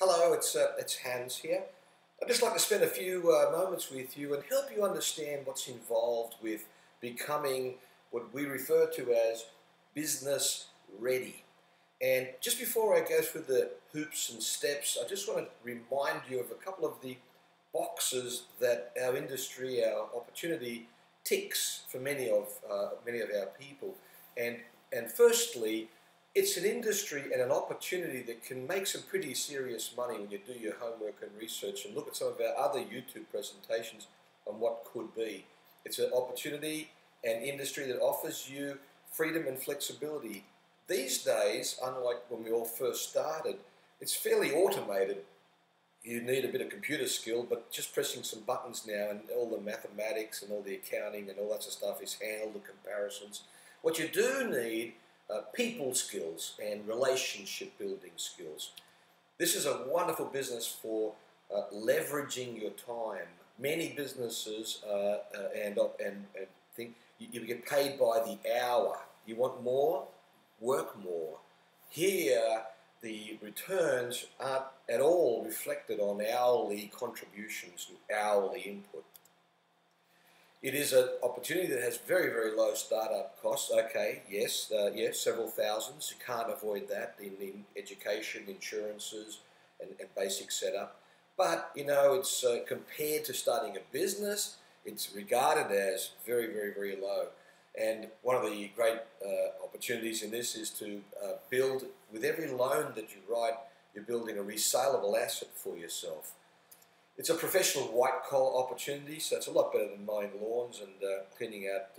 Hello, it's Hans here. I'd just like to spend a few moments with you and help you understand what's involved with becoming what we refer to as business ready. And just before I go through the hoops and steps, I just want to remind you of a couple of the boxes that our industry, our opportunity ticks for many of our people. And and firstly, it's an industry and an opportunity that can make some pretty serious money when you do your homework and research and look at some of our other YouTube presentations on what could be. It's an opportunity and industry that offers you freedom and flexibility. These days, unlike when we all first started, it's fairly automated. You need a bit of computer skill, but just pressing some buttons now and all the mathematics and all the accounting and all that sort of stuff is handled, the comparisons. What you do need people skills and relationship building skills. This is a wonderful business for leveraging your time. Many businesses and think you get paid by the hour. You want more, work more. Here, the returns aren't at all reflected on hourly contributions and hourly input. It is an opportunity that has very, very low startup costs. Okay, yes, several thousands. You can't avoid that in education, insurances, and basic setup. But, it's compared to starting a business, it's regarded as very, very, very low. And one of the great opportunities in this is to build, with every loan that you write, you're building a resaleable asset for yourself. It's a professional white-collar opportunity, so it's a lot better than mowing lawns and cleaning out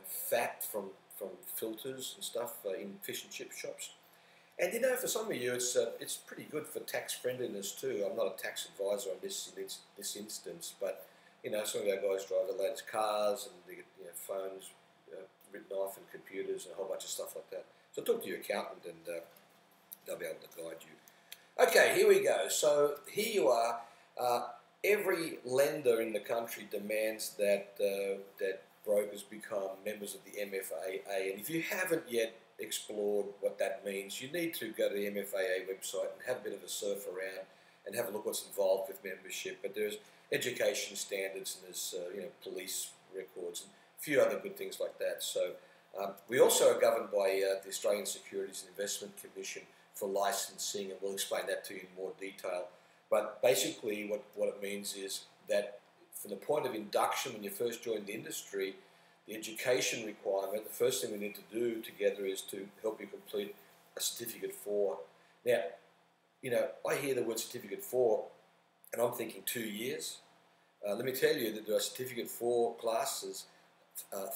fat from filters and stuff in fish and chip shops. And for some of you, it's pretty good for tax friendliness too. I'm not a tax advisor on this instance, but some of our guys drive the latest cars and they get phones written off and computers and a whole bunch of stuff like that. So talk to your accountant and they'll be able to guide you. Okay, here we go. So here you are. Every lender in the country demands that brokers become members of the MFAA, and if you haven't yet explored what that means, you need to go to the MFAA website and have a bit of a surf around and have a look what's involved with membership. But there's education standards and there's police records and a few other good things like that. So we also are governed by the Australian Securities and Investment Commission for licensing, and we'll explain that to you in more detail. But basically what it means is that from the point of induction, when you first join the industry, the education requirement, the first thing we need to do together is to help you complete a Certificate 4. Now, I hear the word Certificate 4 and I'm thinking 2 years. Let me tell you that there are Certificate 4 classes,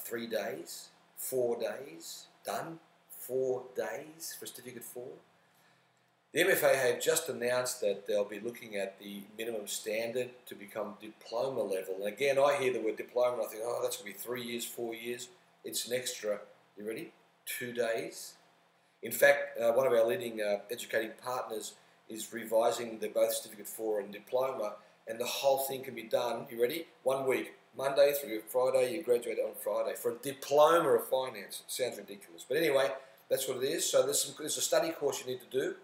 3 days, 4 days, done, 4 days for Certificate 4. The MFA have just announced that they'll be looking at the minimum standard to become diploma level. And again, I hear the word diploma and I think, oh, that's going to be 3 years, 4 years. It's an extra, you ready? 2 days. In fact, one of our leading educating partners is revising both Certificate 4 and diploma, and the whole thing can be done, you ready? 1 week, Monday through Friday, you graduate on Friday for a diploma of finance. It sounds ridiculous. But anyway, that's what it is. So there's a study course you need to do.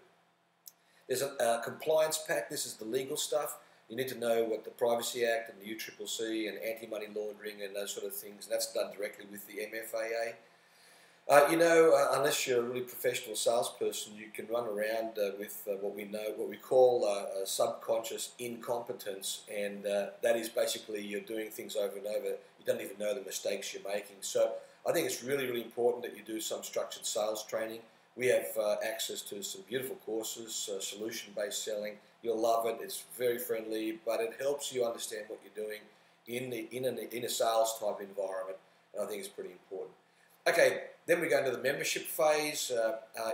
There's a compliance pack. This is the legal stuff. You need to know what the Privacy Act and the UCCC and anti-money laundering and those sort of things. And that's done directly with the MFAA. Unless you're a really professional salesperson, you can run around with what we call subconscious incompetence, and that is basically you're doing things over and over. You don't even know the mistakes you're making. So I think it's really, really important that you do some structured sales training. We have access to some beautiful courses, solution-based selling. You'll love it. It's very friendly, but it helps you understand what you're doing in a sales type environment, and I think it's pretty important. Okay, then we go into the membership phase.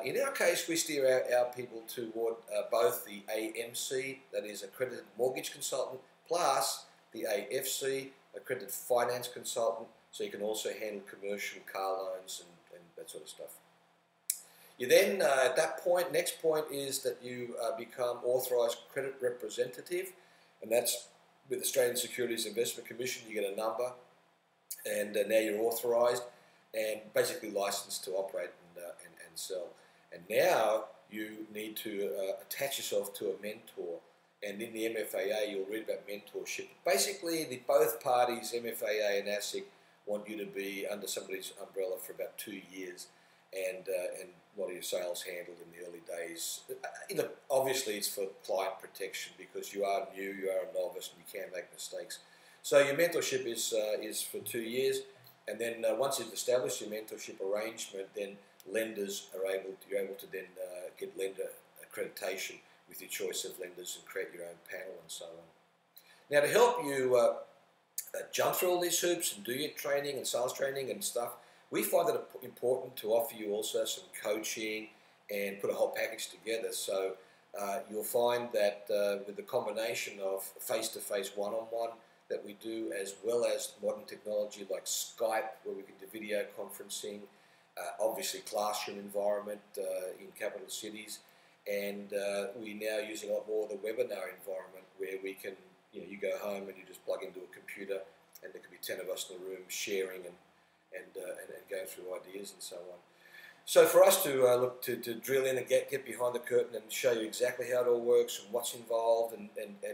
In our case, we steer our people toward both the AMC, that is accredited mortgage consultant, plus the AFC, accredited finance consultant, so you can also handle commercial car loans and that sort of stuff. You then, at that point, next point is that you become authorised credit representative, and that's with Australian Securities Investment Commission. You get a number, and now you're authorised and basically licensed to operate and sell. And now you need to attach yourself to a mentor. And in the MFAA, you'll read about mentorship. Basically, both parties, MFAA and ASIC, want you to be under somebody's umbrella for about 2 years, and a lot of your sales handled in the early days. Obviously, it's for client protection because you are new, you are a novice, and you can make mistakes. So your mentorship is for 2 years, and then once you've established your mentorship arrangement, then you're able to then get lender accreditation with your choice of lenders and create your own panel and so on. Now, to help you jump through all these hoops and do your training and sales training and stuff, we find it important to offer you also some coaching and put a whole package together. So you'll find that with the combination of face-to-face one-on-one that we do, as well as modern technology like Skype, where we can do video conferencing, obviously classroom environment in capital cities, and we're now using a lot more of the webinar environment where we can, you go home and you just plug into a computer and there can be 10 of us in the room sharing and going through ideas and so on. So for us to look to drill in and get behind the curtain and show you exactly how it all works and what's involved and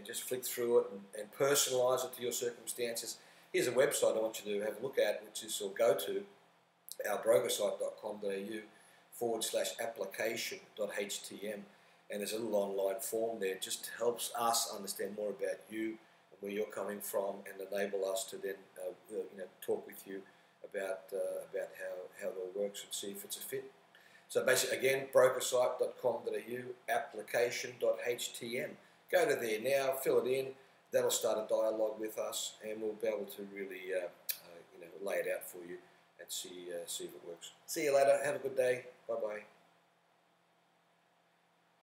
just flick through it and personalise it to your circumstances, here's a website I want you to have a look at, which is, or go to, our brokersite.com.au/application.htm, and there's a little online form there. It just helps us understand more about you and where you're coming from, and enable us to then talk with you about how it all works and see if it's a fit. So basically, again, brokersite.com.au, application.htm. Go to there now, fill it in. That'll start a dialogue with us, and we'll be able to really lay it out for you and see if it works. See you later. Have a good day. Bye-bye.